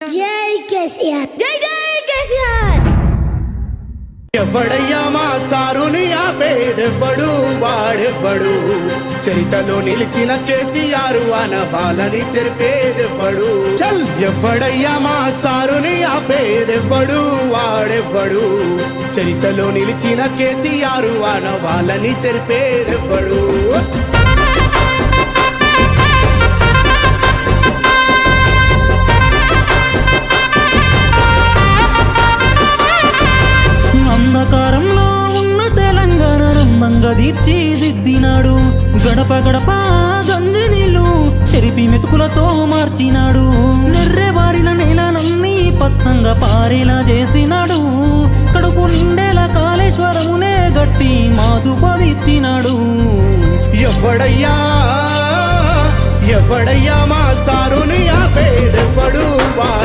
జై కేసీఆర్ జై జై కేసీఆర్. ఎవడయ్యా మా సారుని ఆపేదెవ్వడు వాడెవ్వడు, చరితలో నిలిచిన కేసీఆర్ అనవాలని చెరిపేదెవ్వడు. చల్ ఎవడయ్యా మా సారుని ఆపేదెవ్వడు వాడెవ్వడు, చరితలో నిలిచిన కేసీఆర్ అనవాలని చెరిపేదెవ్వడు. అంధకారంలో ఉన్న తెలంగాణ రందంగా తీర్చిదిద్దినాడు. గడప గడప గంజి నీళ్లు చెరిపి మెతుకులతో మార్చినాడు. నెర్రెబారిన నేలనన్నీ పచ్చంగా పారేలా చేసినాడు. కడుపు నిండేలా కాళేశ్వరమునే గట్టి మాతుపదిచ్చినాడు. ఎవడయ్యా మా సారుని ఆపేదెవ్వడు.